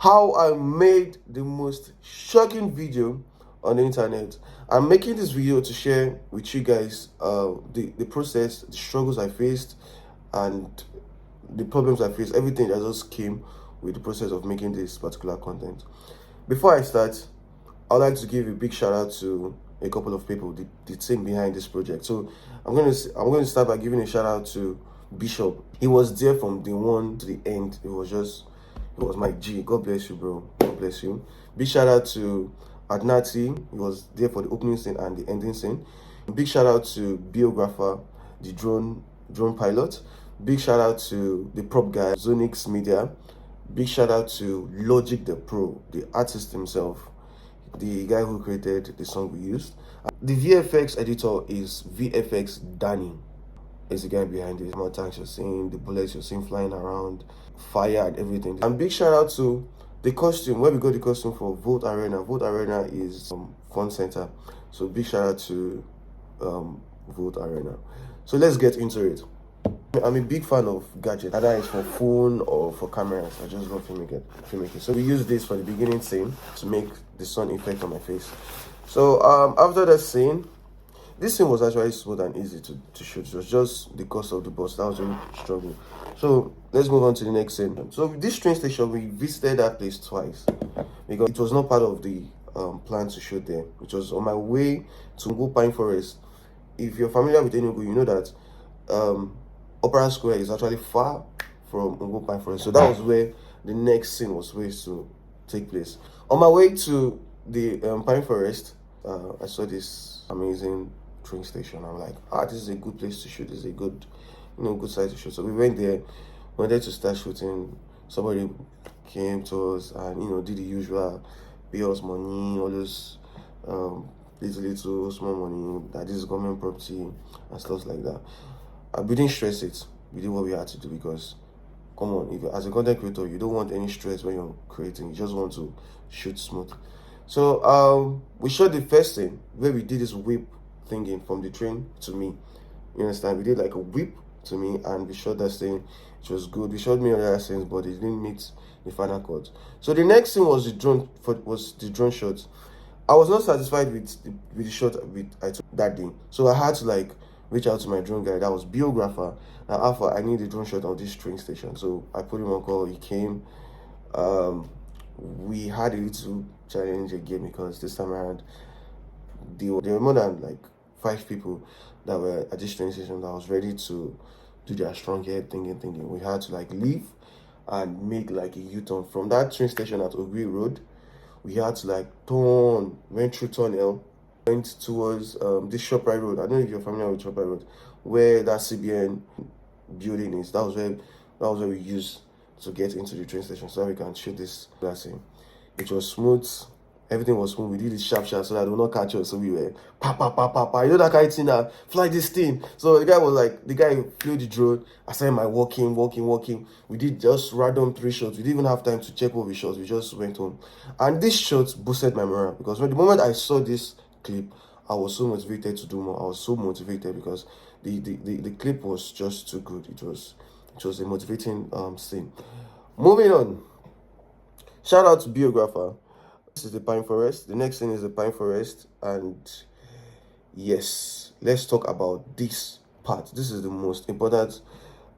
how I made the most shocking video on the internet. I'm making this video to share with you guys the process, the struggles I faced, and the problems I faced, everything that just came with the process of making this particular content. Before I start, I'd like to give a big shout out to a couple of people, the team behind this project. So I'm going to start by giving a shout out to Bishop. He was there from the one to the end. It was my G. God bless you, bro. God bless you. Big shout out to Adnati. He was there for the opening scene and the ending scene. Big shout out to Biographer, the drone pilot. Big shout out to the prop guy, Zonix Media. Big shout out to Logic the Pro, the artist himself, the guy who created the song we used. The VFX editor is VFX Danny. Is the guy behind it. More tanks you're seeing, the bullets you're seeing flying around, fire and everything. And big shout out to the costume, where we got the costume for Vote Arena. Vote Arena is Fun Center. So big shout out to Vote Arena. So let's get into it. I'm a big fan of gadgets, either it's for phone or for cameras. I just love filmmaking. So we use this for the beginning scene to make the sun effect on my face. So after that scene, this scene was actually smooth and easy to shoot. It was just the cost of the bus that was really struggle. So let's move on to the next scene. So this train station, we visited that place twice because it was not part of the plan to shoot there. It was on my way to Ngo Pine Forest. If you're familiar with Enugu, you know that Opera Square is actually far from Ngo Pine Forest. So that was where the next scene was supposed to take place. On my way to the Pine Forest, I saw this amazing train station. I'm like, this is a good place to shoot. This is a good, good site to shoot. So we went there to start shooting. Somebody came to us and, did the usual, pay us money, all those little small money, that this is government property and stuff like that. We didn't stress it. We did what we had to do because, come on, if as a content creator, you don't want any stress when you're creating. You just want to shoot smooth. So we shot the first scene where we did this whip thinking from the train to me. You understand? We did like a whip to me and we shot that scene. It was good. We shot me other scenes, but it didn't meet the final cut. So the next scene was the drone shot. I was not satisfied with the shot I took that day. So I had to reach out to my drone guy, that was Biographer. And Alpha, I need a drone shot on this train station. So I put him on call, he came. We had a little challenge again because this time around, there were more than 5 people that were at this train station that was ready to do their strong head thinking. We had to leave and make a U-turn. From that train station at Ogui Road, we had to went through tunnel, went towards this ShopRite Road. I don't know if you're familiar with ShopRite Road, where that CBN building is. That was where we used to get into the train station so that we can shoot this scene. It was smooth. Everything was smooth. We did it sharp so that they will not catch us. So we were pa pa pa pa pa. You know that kind of thing now. Fly this thing. So the guy flew the drone. I started my walking. We did just random 3 shots. We didn't even have time to check what we shot. We just went home. And this shot boosted my morale because the moment I saw this clip, I was so motivated to do more. I was so motivated because the clip was just too good. It was a motivating scene. Moving on. Shout out to Biographer. This is the Pine Forest. The next thing is the Pine Forest. And yes, let's talk about this part. This is the most important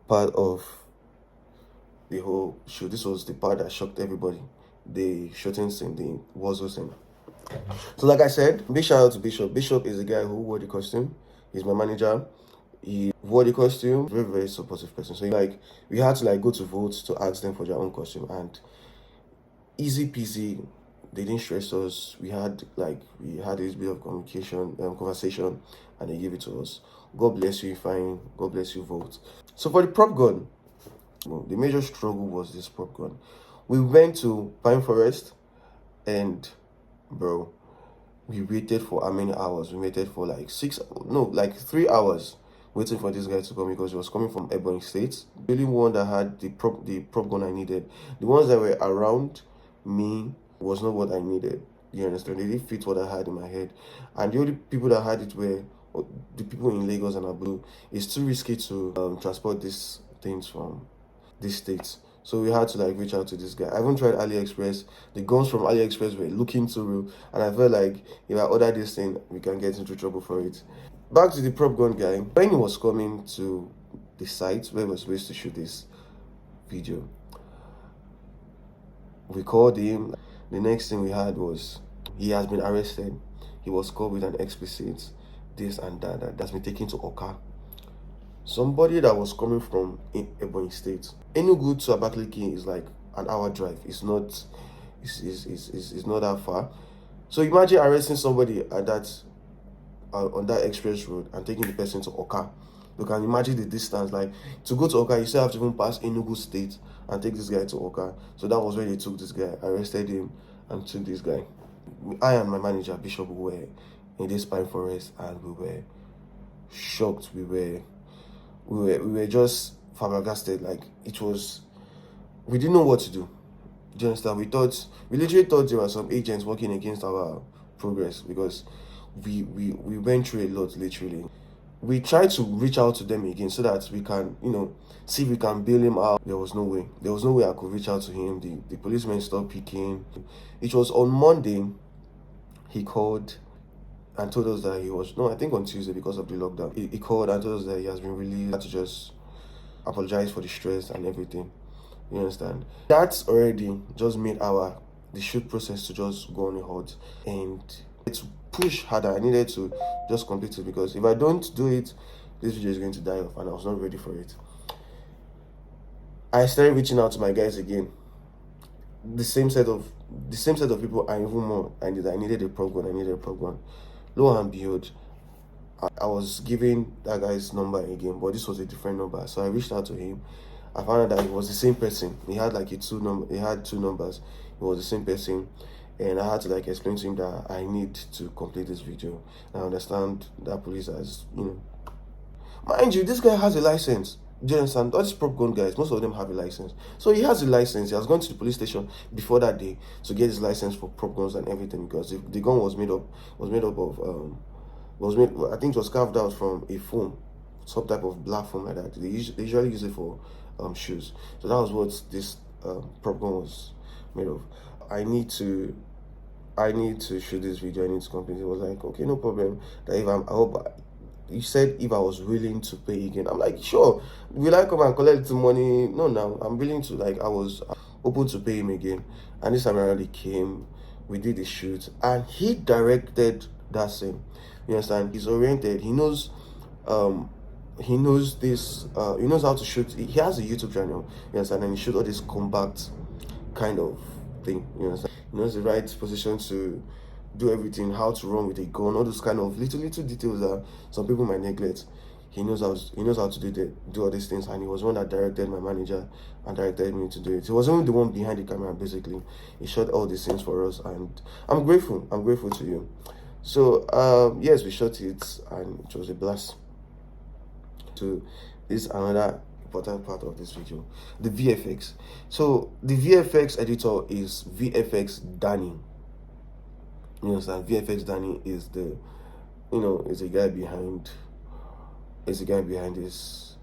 part of the whole show. This was the part that shocked everybody. The shooting scene, the Wazo scene. So like I said, big shout out to Bishop. Bishop is the guy who wore the costume. He's my manager. He wore the costume. Very, very supportive person. So we had to go to Vote to ask them for their own costume, and easy peasy. They didn't stress us. We had this bit of conversation, and they gave it to us. God bless you, fine. God bless you, Vote. So for the prop gun, the major struggle was this prop gun. We went to Pine Forest, and bro, we waited for how many hours? We waited for 3 hours waiting for this guy to come because he was coming from Ebonyi State. The only one that had the prop gun I needed. The ones that were around me was not what I needed. You understand? They didn't fit what I had in my head. And the only people that had it were the people in Lagos and Abu. It's too risky to transport these things from this state So we had to like reach out to this guy. I even tried AliExpress. The guns from AliExpress were looking too real, and I felt like if I order this thing, we can get into trouble for it. Back to the prop gun guy. When he was coming to the site where we were supposed to shoot this video, we called him. The next thing we had was he has been arrested. He was caught with an explicit, this and that's been taken to Oka. Somebody that was coming from Ebonyi State. Enugu to Abakaliki is like an hour drive. It's not that far. So imagine arresting somebody at that on that express road and taking the person to Oka. You can imagine the distance. Like, to go to Oka, you still have to even pass Enugu State and take this guy to Oka. So that was where they took this guy, arrested him, and took this guy. I and my manager, Bishop, were in this pine forest, and we were shocked. We were just flabbergasted. Like, it was, we didn't know what to do. Do you understand? We literally thought there were some agents working against our progress, because we went through a lot, literally. We tried to reach out to them again so that we can, see if we can bail him out. There was no way. There was no way I could reach out to him. The policemen stopped picking. It was on Monday he called and told us that I think on Tuesday, because of the lockdown. He called and told us that he has been released. Had to just apologize for the stress and everything. You understand? That's already just made the shoot process to just go on a halt. And to push harder, I needed to just complete it, because if I don't do it, this video is going to die off, and I was not ready for it. I started reaching out to my guys again. The same set of people, and even more. I needed a prop gun. Lo and behold, I was giving that guy's number again, but this was a different number. So I reached out to him. I found out that it was the same person. He had like he had two numbers. It was the same person. And I had to like explain to him that I need to complete this video. I understand that police has, mind you, this guy has a license. Do you understand? All these prop gun guys, most of them have a license. So he has a license. He has gone to the police station before that day to get his license for prop guns and everything, because the gun was made up of I think it was carved out from a foam, some type of black foam like that. They usually use it for shoes. So that was what this prop gun was made of. I need to shoot this video. I need to complete it. It was like, okay, no problem. That you said if I was willing to pay again. I'm like, sure. Will I come and collect the money? No, I'm willing to. Like, I was open to pay him again. And this time around, he came. We did the shoot, and he directed that scene. You understand? He's oriented. He knows this. He knows how to shoot. He has a YouTube channel. You understand? And he shoot all this compact kind of thing. You understand? He knows the right position to do everything, how to run with a gun, all those kind of little details that some people might neglect. He knows how to do all these things, and he was one that directed my manager and directed me to do it. He was only the one behind the camera, basically. He shot all these things for us, and I'm grateful to you. So yes, we shot it, and it was a blast. To this another important part of this video, the VFX. So the VFX editor is VFX Danny. You understand? VFX Danny is is a guy behind this,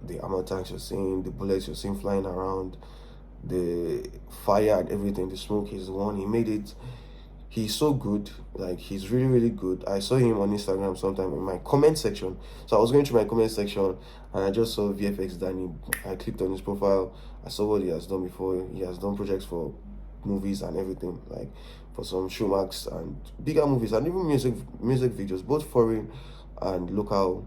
the ammo tanks you're seeing, the bullets you're seeing flying around, the fire and everything, the smoke. He's the one. He made it. He's so good. Like, he's really good. I saw him on Instagram sometime in my comment section. So I was going through my comment section, and I just saw VFX Danny. I clicked on his profile. I saw what he has done before. He has done projects for movies and everything, like for some Showmax and bigger movies, and even music videos, both foreign and local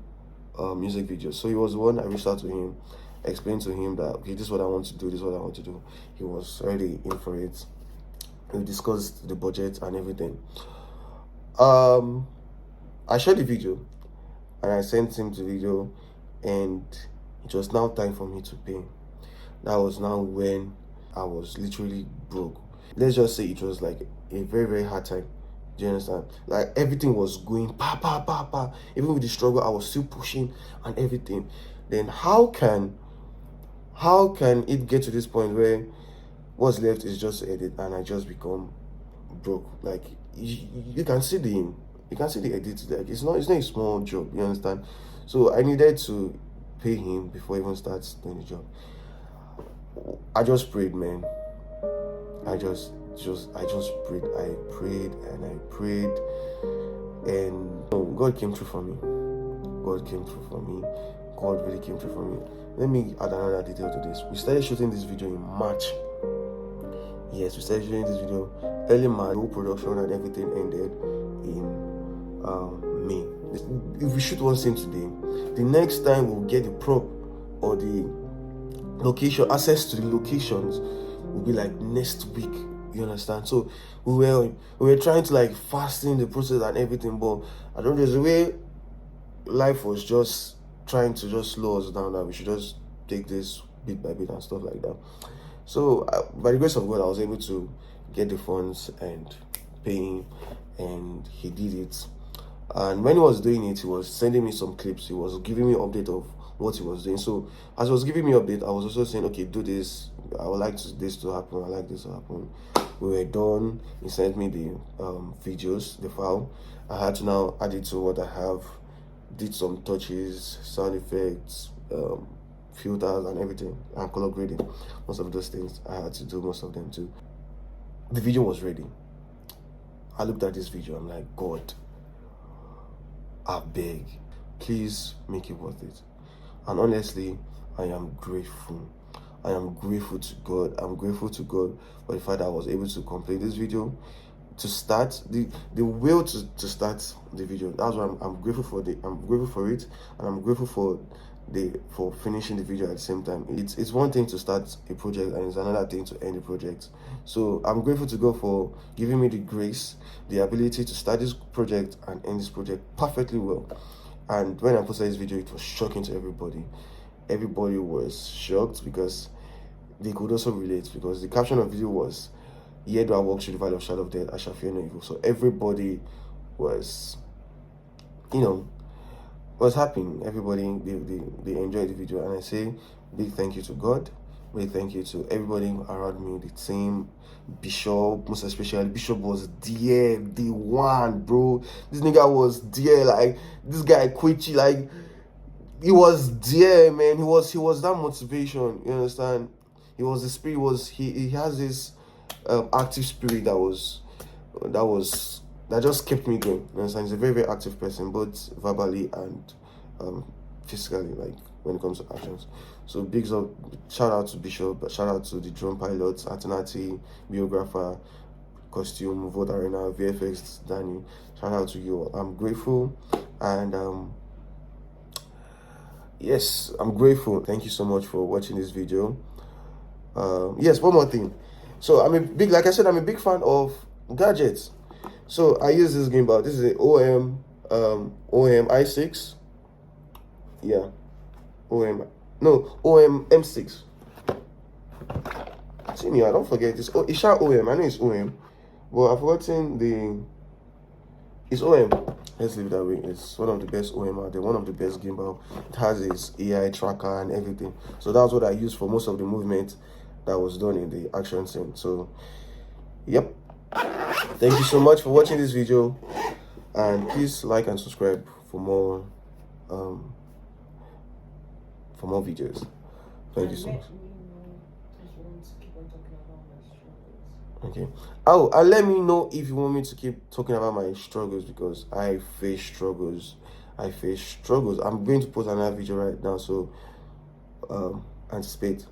music videos. So he was the one. I reached out to him, explained to him that, okay, this is what I want to do. He was already in for it. We discussed the budget and everything. I shot the video, and I sent him the video, and it was now time for me to pay. That was now when I was literally broke. Let's just say it was like a very hard time. Do you understand? Like, everything was going pa. Even with the struggle, I was still pushing and everything. Then how can it get to this point where what's left is just edit, and I just become broke? Like, you can see the edit. Like, it's not a small job. You understand? So I needed to pay him before he even starts doing the job. I just prayed, man. I just prayed. I prayed and I prayed, and God came through for me. God came through for me. God really came through for me. Let me add another detail to this. We started shooting this video in March. Yes, we started shooting this video early March. The whole production and everything ended in May. If we shoot one scene today, the next time we'll get the prop or the location, access to the locations will be like next week. You understand? So we were trying to like fasten the process and everything, but I don't know, the way life was just trying to just slow us down, that we should just take this bit by bit and stuff like that. So by the grace of God, I was able to get the funds and pay him, and he did it. And when he was doing it, he was sending me some clips. He was giving me an update of what he was doing. So as he was giving me an update, I was also saying, okay, do this. I would like this to happen. I like this to happen. We were done. He sent me the videos, the file. I had to now add it to what I have. Did some touches, sound effects, filters and everything, and color grading. Most of those things I had to do, most of them too. The video was ready. I looked at this video, I'm like, God, I beg, please make it worth it. And honestly, I am grateful. I am grateful to God. I'm grateful to God for the fact that I was able to complete this video, to start the will to start the video. That's why I'm grateful for I'm grateful for it, and I'm grateful for finishing the video at the same time. It's one thing to start a project, and it's another thing to end the project. So I'm grateful to God for giving me the grace, the ability to start this project and end this project perfectly well. And when I posted this video, it was shocking to everybody. Everybody was shocked because they could also relate, because the caption of the video was, "Yet do I walk through the valley of shadow of death, I shall fear no evil." So everybody was, was happy. Everybody, they enjoyed the video. And I say big thank you to God. Big thank you to everybody around me, the team, Bishop, most especially. Bishop was there, day one, bro. This nigga was there, like, this guy Quichi, like, he was there, man. He was that motivation, you understand? He was the spirit, he has this active spirit that just kept me going. You understand? He's a very, very active person, both verbally and physically, like when it comes to actions. So big up, shout out to Bishop, shout out to the drone pilots, Atenati, videographer, costume, Vote Arena, VFX, Danny. Shout out to you all. I'm grateful, and yes, I'm grateful. Thank you so much for watching this video. Yes, one more thing. So like I said, I'm a big fan of gadgets. So I use this gimbal. This is a OM i6. Yeah, OM M6. See me, I don't forget this. Oh, it's shot OM. I know it's OM, but I've forgotten it's OM. Let's leave it that way. It's one of the best OM out there, one of the best gimbal. It has its AI tracker and everything. So that's what I use for most of the movement that was done in the action scene. So yep, thank you so much for watching this video, and please like and subscribe for more videos. Thank you so much. Okay. Oh, and let me know if you want me to keep talking about my struggles, because I face struggles. I'm going to post another video right now, so anticipate.